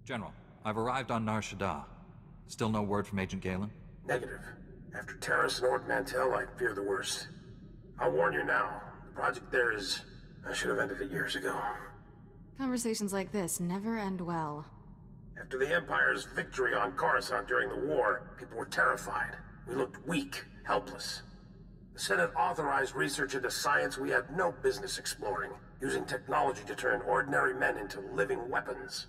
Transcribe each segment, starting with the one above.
General, I've arrived on Nar Shadda. Still no word from Agent Galen? Negative. After Terrace and Ord Mantell, I fear the worst. I'll warn you now. The project there is... I should have ended it years ago. Conversations like this never end well. After the Empire's victory on Coruscant during the war, people were terrified. We looked weak, helpless. The Senate authorized research into science we had no business exploring, using technology to turn ordinary men into living weapons.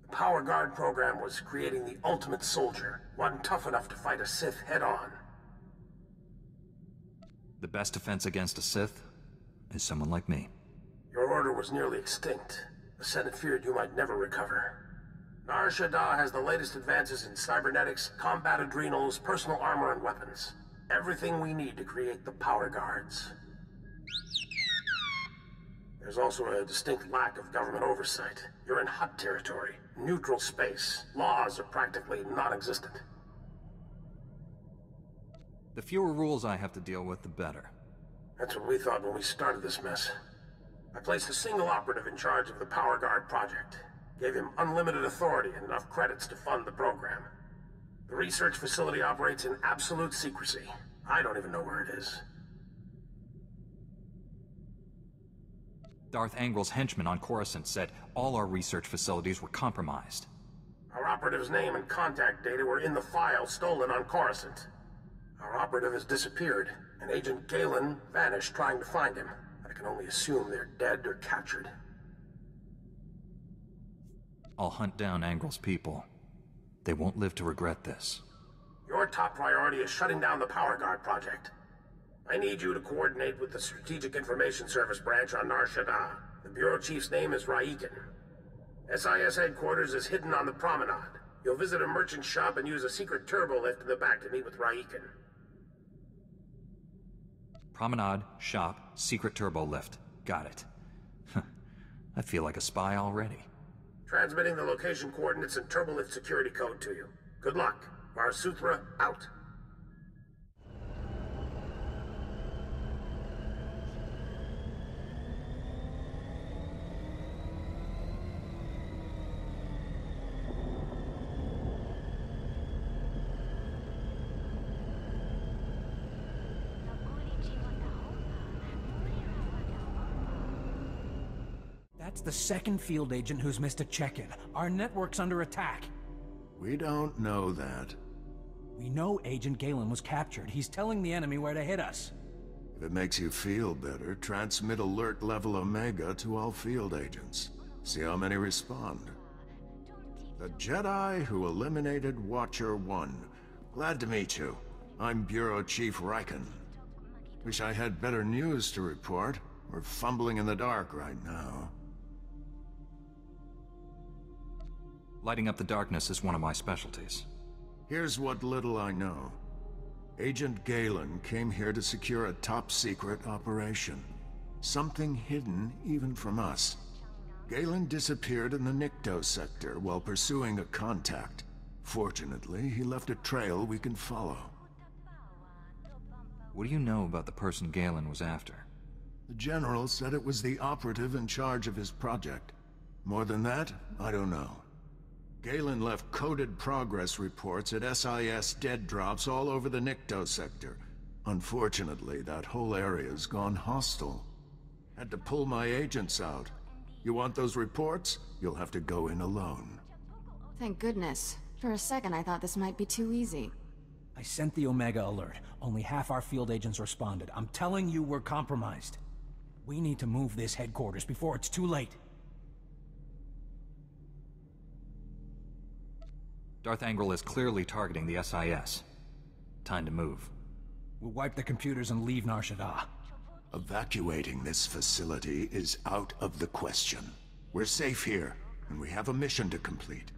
The Power Guard program was creating the ultimate soldier, one tough enough to fight a Sith head-on. The best defense against a Sith is someone like me. Your order was nearly extinct. The Senate feared you might never recover. Nar Shadda has the latest advances in cybernetics, combat adrenals, personal armor, and weapons. Everything we need to create the Power Guards. There's also a distinct lack of government oversight. You're in Hutt territory, neutral space. Laws are practically non-existent. The fewer rules I have to deal with, the better. That's what we thought when we started this mess. I placed a single operative in charge of the Power Guard project. Gave him unlimited authority and enough credits to fund the program. The research facility operates in absolute secrecy. I don't even know where it is. Darth Angril's henchmen on Coruscant said all our research facilities were compromised. Our operative's name and contact data were in the file stolen on Coruscant. Our operative has disappeared, and Agent Galen vanished trying to find him. I can only assume they're dead or captured. I'll hunt down Angril's people. They won't live to regret this. Your top priority is shutting down the Power Guard project. I need you to coordinate with the Strategic Information Service branch on Nar Shadda. The Bureau Chief's name is Raiken. SIS headquarters is hidden on the promenade. You'll visit a merchant shop and use a secret turbo lift in the back to meet with Raiken. Promenade, shop, secret turbo lift. Got it. I feel like a spy already. Transmitting the location coordinates and turbolift security code to you. Good luck. Varsuthra out. That's the second field agent who's missed a check-in. Our network's under attack. We don't know that. We know Agent Galen was captured. He's telling the enemy where to hit us. If it makes you feel better, transmit alert level Omega to all field agents. See how many respond. The Jedi who eliminated Watcher 1. Glad to meet you. I'm Bureau Chief Raiken. Wish I had better news to report. We're fumbling in the dark right now. Lighting up the darkness is one of my specialties. Here's what little I know. Agent Galen came here to secure a top-secret operation. Something hidden even from us. Galen disappeared in the Nikto sector while pursuing a contact. Fortunately, he left a trail we can follow. What do you know about the person Galen was after? The General said it was the operative in charge of his project. More than that, I don't know. Galen left coded progress reports at SIS dead drops all over the Nikto sector. Unfortunately, that whole area's gone hostile. Had to pull my agents out. You want those reports? You'll have to go in alone. Thank goodness. For a second I thought this might be too easy. I sent the Omega alert. Only half our field agents responded. I'm telling you we're compromised. We need to move this headquarters before it's too late. Darth Angril is clearly targeting the SIS. Time to move. We'll wipe the computers and leave Nar Shadda. Evacuating this facility is out of the question. We're safe here, and we have a mission to complete.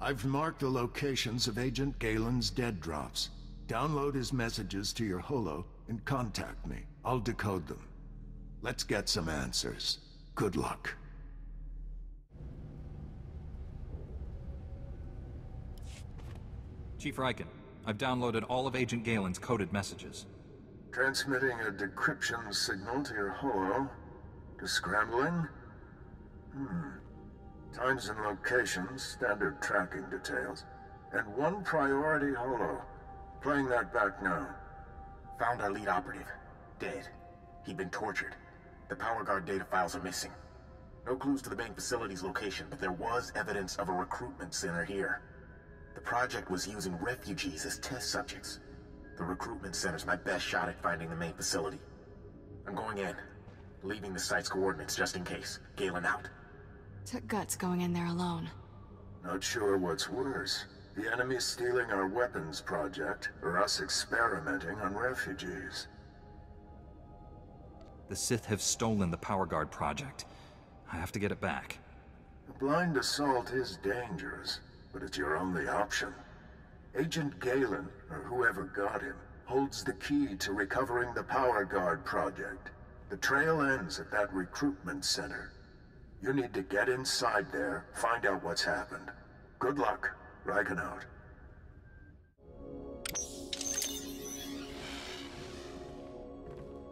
I've marked the locations of Agent Galen's dead drops. Download his messages to your holo and contact me. I'll decode them. Let's get some answers. Good luck. Chief Raiken, I've downloaded all of Agent Galen's coded messages. Transmitting a decryption signal to your holo. To scrambling? Times and locations, standard tracking details, and one priority holo. Playing that back now. Found our lead operative. Dead. He'd been tortured. The power guard data files are missing. No clues to the main facility's location, but there was evidence of a recruitment center here. The project was using refugees as test subjects. The recruitment center's my best shot at finding the main facility. I'm going in, leaving the site's coordinates just in case. Galen out. Took guts going in there alone. Not sure what's worse. The enemy stealing our weapons project, or us experimenting on refugees. The Sith have stolen the Power Guard project. I have to get it back. A blind assault is dangerous, but it's your only option. Agent Galen, or whoever got him, holds the key to recovering the Power Guard project. The trail ends at that recruitment center. You need to get inside there, find out what's happened. Good luck. Riken out.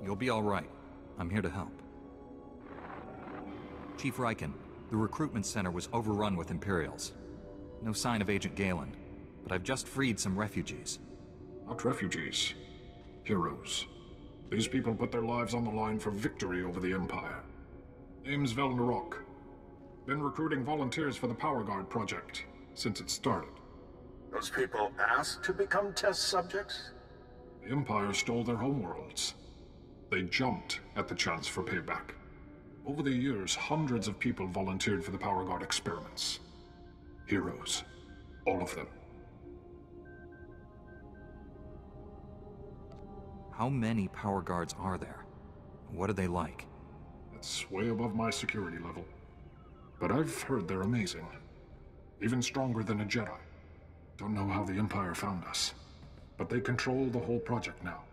You'll be all right. I'm here to help. Chief Riken, the recruitment center was overrun with Imperials. No sign of Agent Galen, but I've just freed some refugees. Not refugees. Heroes. These people put their lives on the line for victory over the Empire. Name's Velnarok. Been recruiting volunteers for the Power Guard project since it started. Those people asked to become test subjects? The Empire stole their homeworlds. They jumped at the chance for payback. Over the years, hundreds of people volunteered for the Power Guard experiments. Heroes. All of them. How many Power Guards are there? What are they like? That's way above my security level. But I've heard they're amazing. Even stronger than a Jedi. Don't know how the Empire found us. But they control the whole project now.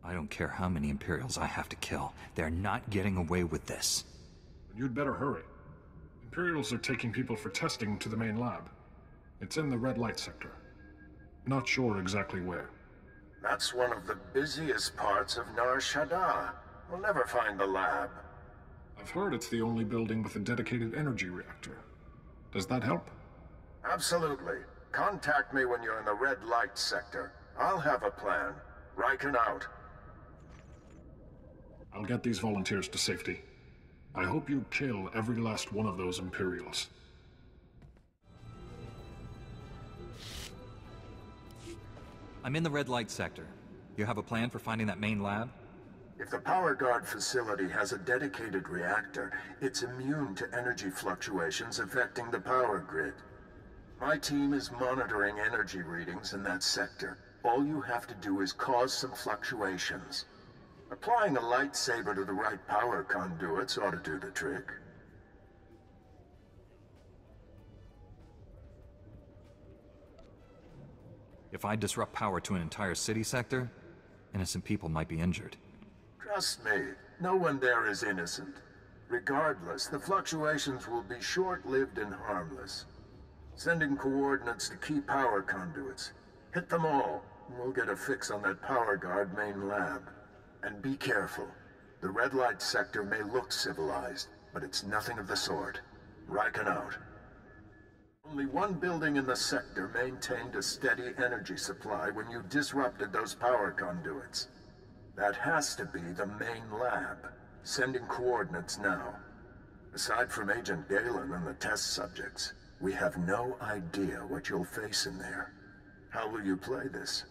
I don't care how many Imperials I have to kill. They're not getting away with this. You'd better hurry. Imperials are taking people for testing to the main lab. It's in the red light sector. Not sure exactly where. That's one of the busiest parts of Nar Shadda. We'll never find the lab. I've heard it's the only building with a dedicated energy reactor. Does that help? Absolutely. Contact me when you're in the red light sector. I'll have a plan. Riken out. I'll get these volunteers to safety. I hope you kill every last one of those Imperials. I'm in the red light sector. You have a plan for finding that main lab? If the Power Guard facility has a dedicated reactor, it's immune to energy fluctuations affecting the power grid. My team is monitoring energy readings in that sector. All you have to do is cause some fluctuations. Applying a lightsaber to the right power conduits ought to do the trick. If I disrupt power to an entire city sector, innocent people might be injured. Trust me, no one there is innocent. Regardless, the fluctuations will be short-lived and harmless. Sending coordinates to key power conduits. Hit them all, and we'll get a fix on that Power Guard main lab. And be careful. The red light sector may look civilized, but it's nothing of the sort. Riken out. Only one building in the sector maintained a steady energy supply when you disrupted those power conduits. That has to be the main lab. Sending coordinates now. Aside from Agent Galen and the test subjects, we have no idea what you'll face in there. How will you play this?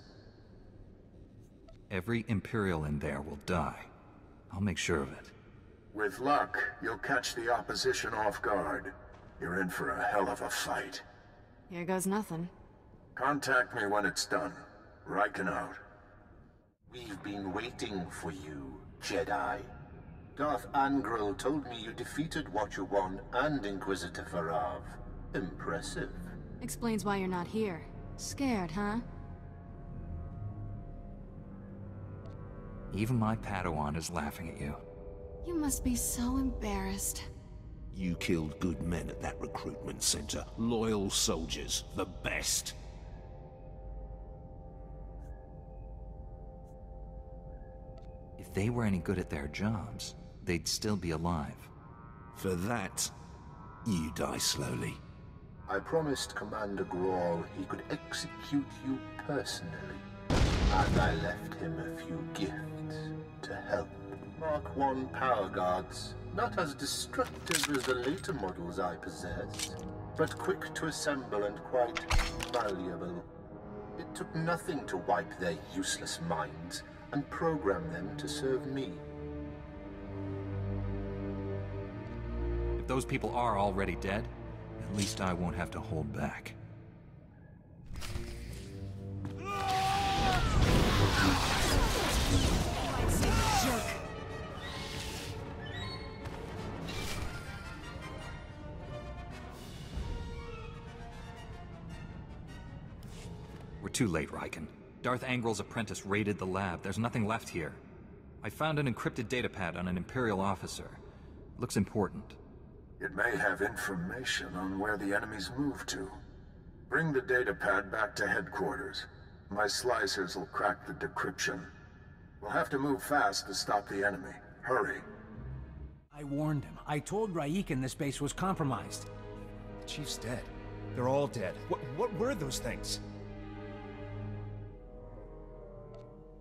Every Imperial in there will die. I'll make sure of it. With luck, you'll catch the opposition off guard. You're in for a hell of a fight. Here goes nothing. Contact me when it's done. Riken out. We've been waiting for you, Jedi. Darth Angral told me you defeated Watcher 1 and Inquisitor Farav. Impressive. Explains why you're not here. Scared, huh? Even my Padawan is laughing at you. You must be so embarrassed. You killed good men at that recruitment center. Loyal soldiers. The best. If If they were any good at their jobs, they'd still be alive. For that, you die slowly. I promised Commander Grawl he could execute you personally. And I left him a few gifts to help. Mark 1 power guards, not as destructive as the later models I possess, but quick to assemble and quite malleable. It took nothing to wipe their useless minds and program them to serve me. If those people are already dead, at least I won't have to hold back. Jerk. We're too late, Riken. Darth Angrel's apprentice raided the lab. There's nothing left here. I found an encrypted datapad on an Imperial officer. Looks important. It may have information on where the enemies moved to. Bring the datapad back to headquarters. My slicers will crack the decryption. We'll have to move fast to stop the enemy. Hurry. I warned him. I told Raiken this base was compromised. The Chief's dead. They're all dead. What were those things?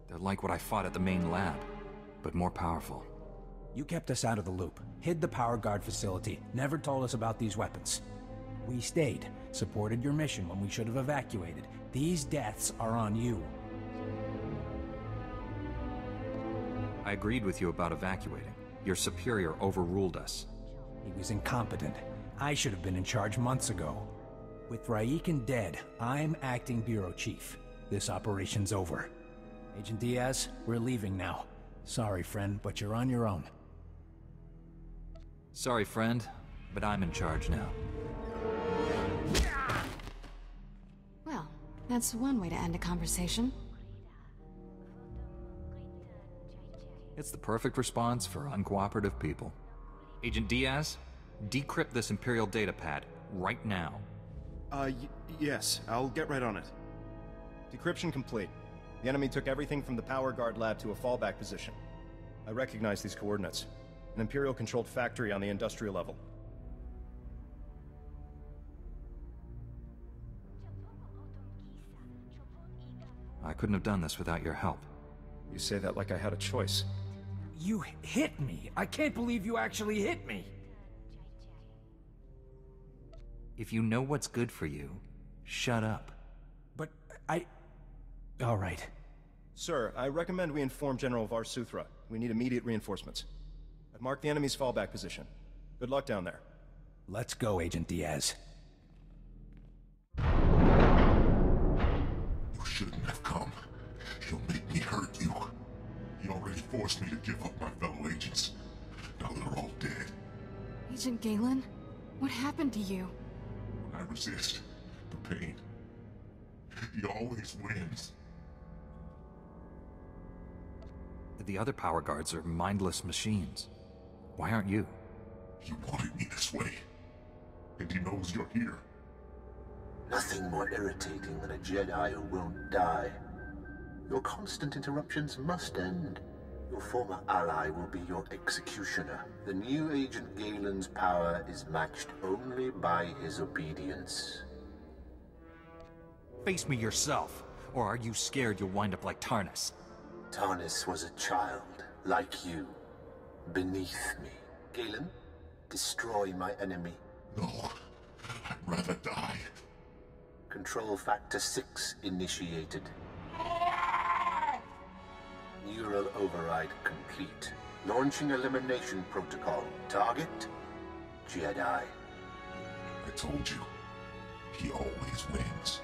They're like what I fought at the main lab, but more powerful. You kept us out of the loop, hid the power guard facility, never told us about these weapons. We stayed, supported your mission when we should have evacuated. These deaths are on you. I agreed with you about evacuating. Your superior overruled us. He was incompetent. I should have been in charge months ago. With Raiken dead, I'm acting bureau chief. This operation's over. Agent Diaz, we're leaving now. Sorry, friend, but you're on your own. Sorry, friend, but I'm in charge now. Well, that's one way to end a conversation. It's the perfect response for uncooperative people. Agent Diaz, decrypt this Imperial datapad right now. Yes, I'll get right on it. Decryption complete. The enemy took everything from the power guard lab to a fallback position. I recognize these coordinates. An Imperial-controlled factory on the industrial level. I couldn't have done this without your help. You say that like I had a choice. You hit me! I can't believe you actually hit me! If you know what's good for you, shut up. But all right. Sir, I recommend we inform General Var Suthra. We need immediate reinforcements. I've marked the enemy's fallback position. Good luck down there. Let's go, Agent Diaz. You shouldn't have come. He'll make me hurt you. He already forced me to give up my fellow agents. Now they're all dead. Agent Galen, what happened to you? When I resist the pain, he always wins. The other power guards are mindless machines. Why aren't you? He wanted me this way, and he knows you're here. Nothing more irritating than a Jedi who won't die. Your constant interruptions must end. Your former ally will be your executioner. The new Agent Galen's power is matched only by his obedience. Face me yourself, or are you scared you'll wind up like Tarnus? Tarnus was a child, like you, beneath me. Galen, destroy my enemy. No, I'd rather die. Control Factor 6 initiated. Neural override complete. Launching elimination protocol. Target? Jedi. I told you, he always wins.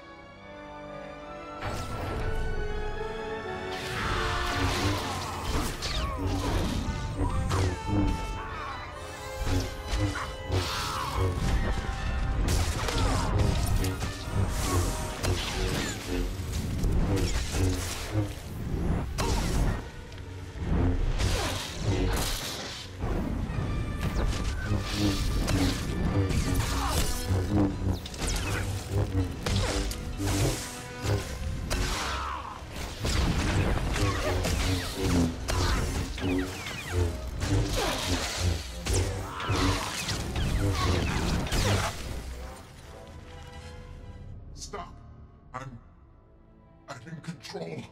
Stop! I'm in control.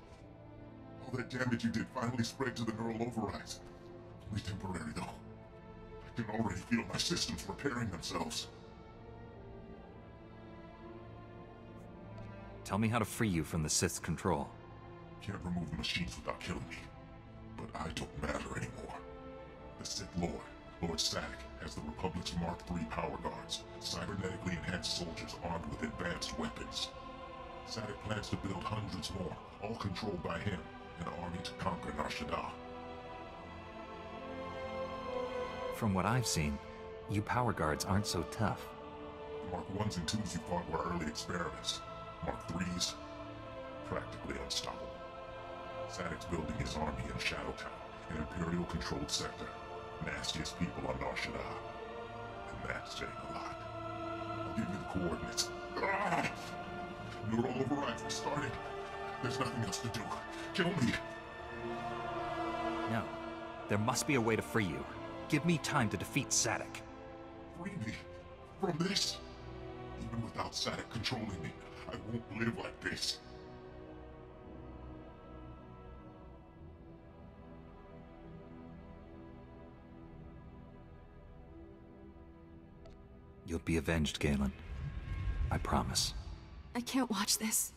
All that damage you did finally spread to the neural overrides. Only temporary, though. I can already feel my systems repairing themselves. Tell me how to free you from the Sith's control. Can't remove the machines without killing me. But I don't matter anymore. The Sith Lord, Lord Sadek, has the Republic's Mark III power guards, cybernetically enhanced soldiers armed with advanced weapons. Sadek plans to build hundreds more, all controlled by him, an army to conquer Nar Shadda. From what I've seen, you power guards aren't so tough. The Mark 1s and 2s you fought were early experiments. Mark 3s, practically unstoppable. Sadek's building his army in Shadowtown, an Imperial-controlled sector. Nastiest people on Nar Shadda. And that's saying a lot. I'll give you the coordinates. Ah! Neural overrides are starting. There's nothing else to do. Kill me. No. There must be a way to free you. Give me time to defeat Sadek. Free me from this. Even without Sadek controlling me, I won't live like this. You'll be avenged, Galen. I promise. I can't watch this.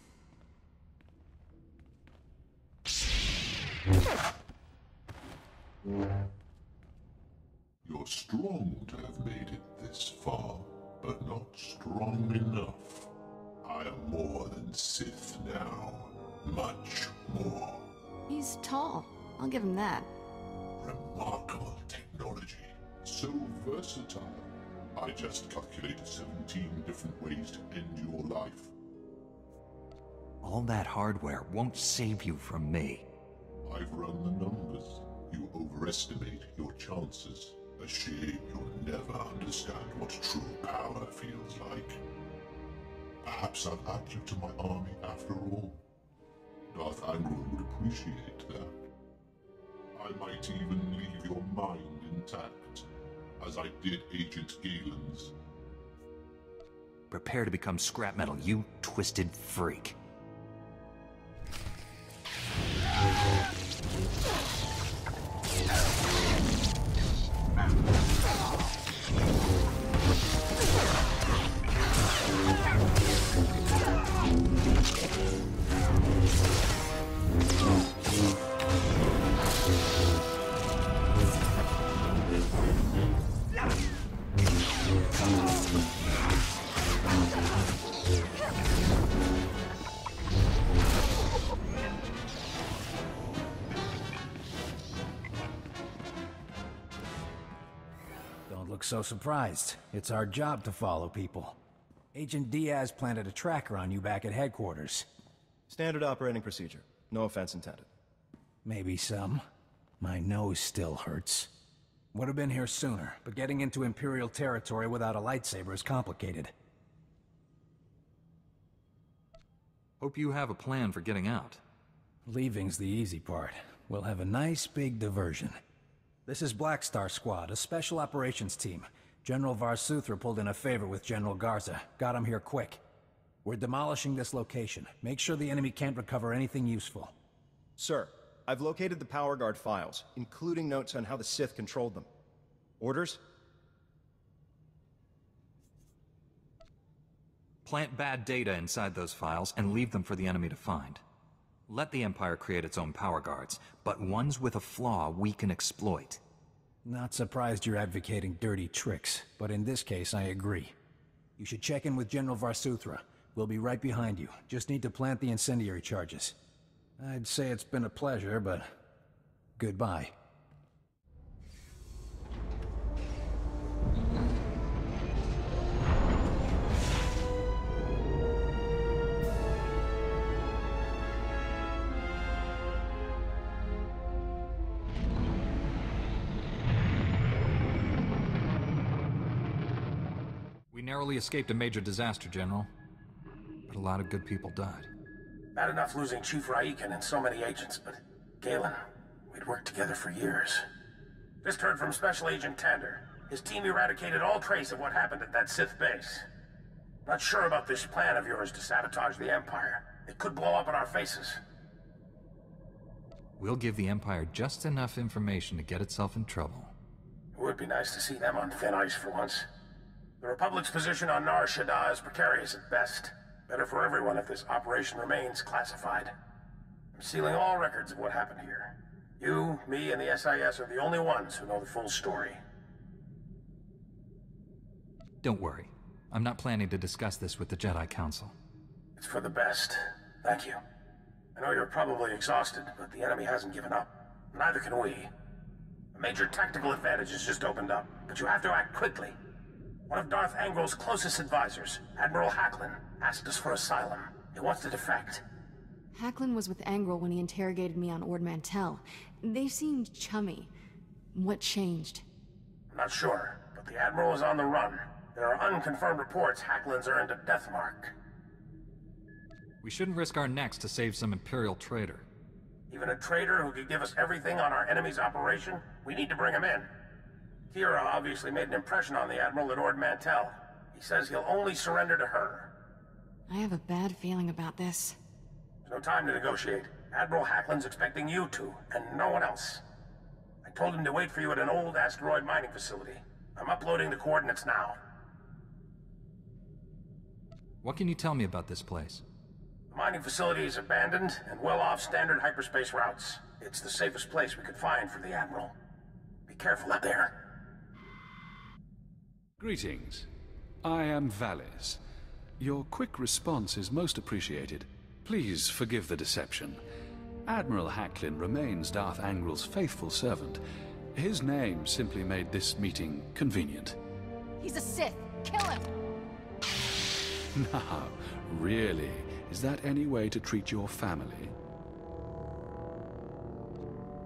You're strong to have made it this far, but not strong enough. I am more than Sith now. Much more. He's tall. I'll give him that. Remarkable technology. So versatile. I just calculated 17 different ways to end your life. All that hardware won't save you from me. I've run the numbers. You overestimate your chances. A shame you'll never understand what true power feels like. Perhaps I'll add you to my army after all. Darth Anvil would appreciate that. I might even leave your mind intact, as I did Agent Galen's. Prepare to become scrap metal, you twisted freak. Don't look so surprised. It's our job to follow people. Agent Diaz planted a tracker on you back at headquarters. Standard operating procedure. No offense intended. Maybe some. My nose still hurts. Would have been here sooner, but getting into Imperial territory without a lightsaber is complicated. Hope you have a plan for getting out. Leaving's the easy part. We'll have a nice big diversion. This is Black Star Squad, a special operations team. General Varsuthra pulled in a favor with General Garza. Got him here quick. We're demolishing this location. Make sure the enemy can't recover anything useful. Sir, I've located the Power Guard files, including notes on how the Sith controlled them. Orders? Plant bad data inside those files and leave them for the enemy to find. Let the Empire create its own power guards, but ones with a flaw we can exploit. Not surprised you're advocating dirty tricks, but in this case I agree. You should check in with General Varsuthra. We'll be right behind you. Just need to plant the incendiary charges. I'd say it's been a pleasure, but goodbye. We narrowly escaped a major disaster, General. But a lot of good people died. Bad enough losing Chief Raiken and so many agents, but Galen, we'd worked together for years. Just heard from Special Agent Tander. His team eradicated all trace of what happened at that Sith base. Not sure about this plan of yours to sabotage the Empire. It could blow up in our faces. We'll give the Empire just enough information to get itself in trouble. It would be nice to see them on thin ice for once. The Republic's position on Nar Shadda is precarious at best. Better for everyone if this operation remains classified. I'm sealing all records of what happened here. You, me, and the SIS are the only ones who know the full story. Don't worry. I'm not planning to discuss this with the Jedi Council. It's for the best. Thank you. I know you're probably exhausted, but the enemy hasn't given up. Neither can we. A major tactical advantage has just opened up, but you have to act quickly. One of Darth Angril's closest advisors, Admiral Hacklin, asked us for asylum. He wants to defect. Hacklin was with Angril when he interrogated me on Ord Mantell. They seemed chummy. What changed? I'm not sure, but the Admiral is on the run. There are unconfirmed reports Hacklin's earned a death mark. We shouldn't risk our necks to save some Imperial traitor. Even a traitor who could give us everything on our enemy's operation? We need to bring him in. Kira obviously made an impression on the Admiral at Ord Mantell. He says he'll only surrender to her. I have a bad feeling about this. There's no time to negotiate. Admiral Hacklin's expecting you to, and no one else. I told him to wait for you at an old asteroid mining facility. I'm uploading the coordinates now. What can you tell me about this place? The mining facility is abandoned and well off standard hyperspace routes. It's the safest place we could find for the Admiral. Be careful up there. Greetings. I am Valis. Your quick response is most appreciated. Please forgive the deception. Admiral Hacklin remains Darth Angril's faithful servant. His name simply made this meeting convenient. He's a Sith! Kill him! Now, really? Is that any way to treat your family?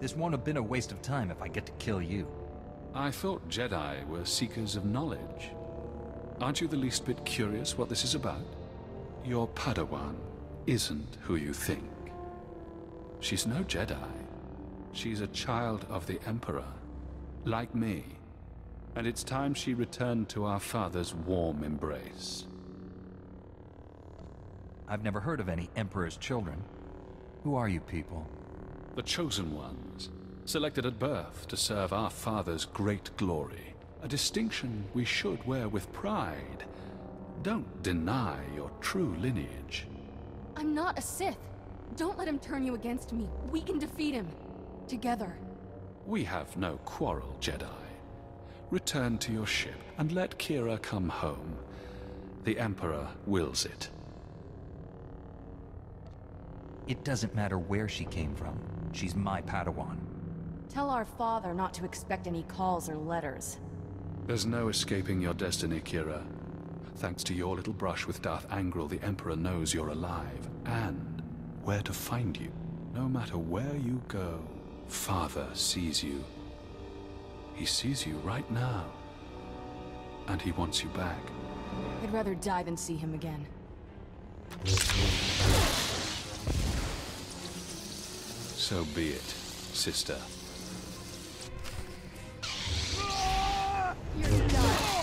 This won't have been a waste of time if I get to kill you. I thought Jedi were seekers of knowledge. Aren't you the least bit curious what this is about? Your Padawan isn't who you think. She's no Jedi. She's a child of the Emperor, like me. And it's time she returned to our father's warm embrace. I've never heard of any Emperor's children. Who are you people? The Chosen Ones, selected at birth to serve our father's great glory. A distinction we should wear with pride. Don't deny your true lineage. I'm not a Sith. Don't let him turn you against me. We can defeat him. Together. We have no quarrel, Jedi. Return to your ship and let Kira come home. The Emperor wills it. It doesn't matter where she came from. She's my Padawan. Tell our father not to expect any calls or letters. There's no escaping your destiny, Kira. Thanks to your little brush with Darth Angril, the Emperor knows you're alive, and where to find you. No matter where you go, Father sees you. He sees you right now. And he wants you back. I'd rather die than see him again. So be it, sister. You're done.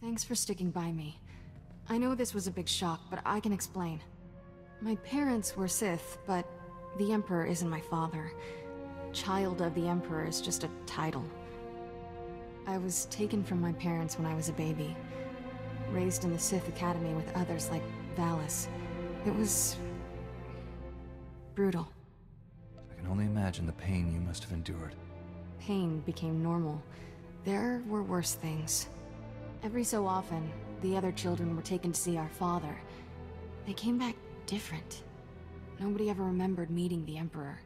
Thanks for sticking by me. I know this was a big shock, but I can explain. My parents were Sith, but the Emperor isn't my father. Child of the Emperor is just a title. I was taken from my parents when I was a baby. Raised in the Sith Academy with others like Valis. It was brutal. I can only imagine the pain you must have endured. Pain became normal. There were worse things. Every so often, the other children were taken to see our father. They came back different. Nobody ever remembered meeting the Emperor.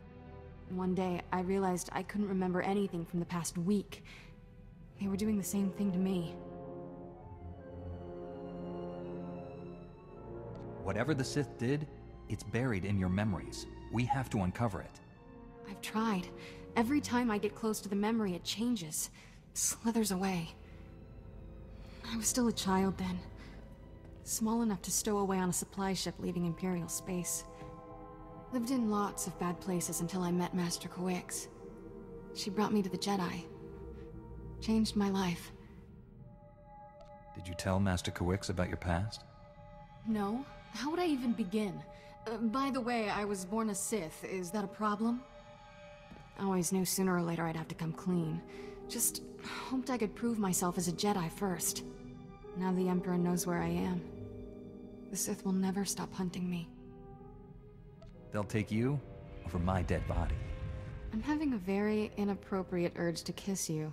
One day, I realized I couldn't remember anything from the past week. They were doing the same thing to me. Whatever the Sith did, it's buried in your memories. We have to uncover it. I've tried. Every time I get close to the memory, it changes. Slithers away. I was still a child then. Small enough to stow away on a supply ship leaving Imperial space. Lived in lots of bad places until I met Master Kawix. She brought me to the Jedi. Changed my life. Did you tell Master Kawix about your past? No. How would I even begin? By the way, I was born a Sith. Is that a problem? I always knew sooner or later I'd have to come clean. Just hoped I could prove myself as a Jedi first. Now the Emperor knows where I am. The Sith will never stop hunting me. They'll take you over my dead body. I'm having a very inappropriate urge to kiss you.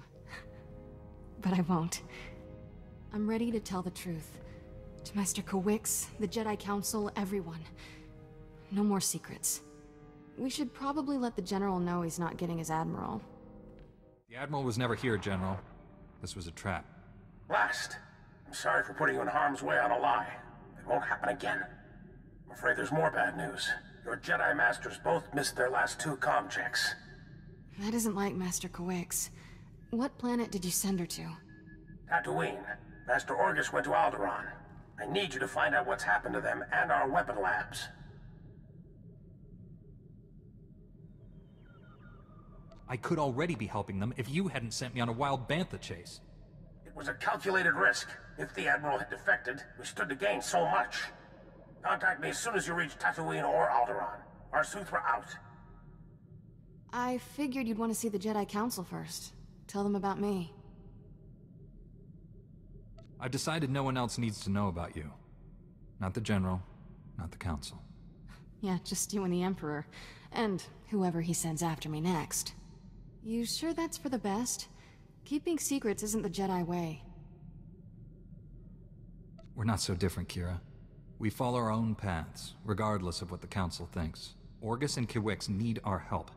But I won't. I'm ready to tell the truth. To Master Kawix, the Jedi Council, everyone. No more secrets. We should probably let the General know he's not getting his Admiral. The Admiral was never here, General. This was a trap. Blast. I'm sorry for putting you in harm's way on a lie. It won't happen again. I'm afraid there's more bad news. Your Jedi Masters both missed their last 2 comm checks. That isn't like Master Kawix. What planet did you send her to? Tatooine. Master Orgus went to Alderaan. I need you to find out what's happened to them and our weapon labs. I could already be helping them if you hadn't sent me on a wild bantha chase. It was a calculated risk. If the Admiral had defected, we stood to gain so much. Contact me as soon as you reach Tatooine or Alderaan. Our suits were out. I figured you'd want to see the Jedi Council first. Tell them about me. I've decided no one else needs to know about you. Not the General, not the Council. Yeah, just you and the Emperor. And whoever he sends after me next. You sure that's for the best? Keeping secrets isn't the Jedi way. We're not so different, Kira. We follow our own paths, regardless of what the Council thinks. Orgus and Kawix need our help,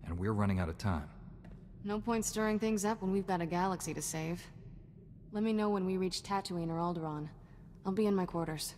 and we're running out of time. No point stirring things up when we've got a galaxy to save. Let me know when we reach Tatooine or Alderaan. I'll be in my quarters.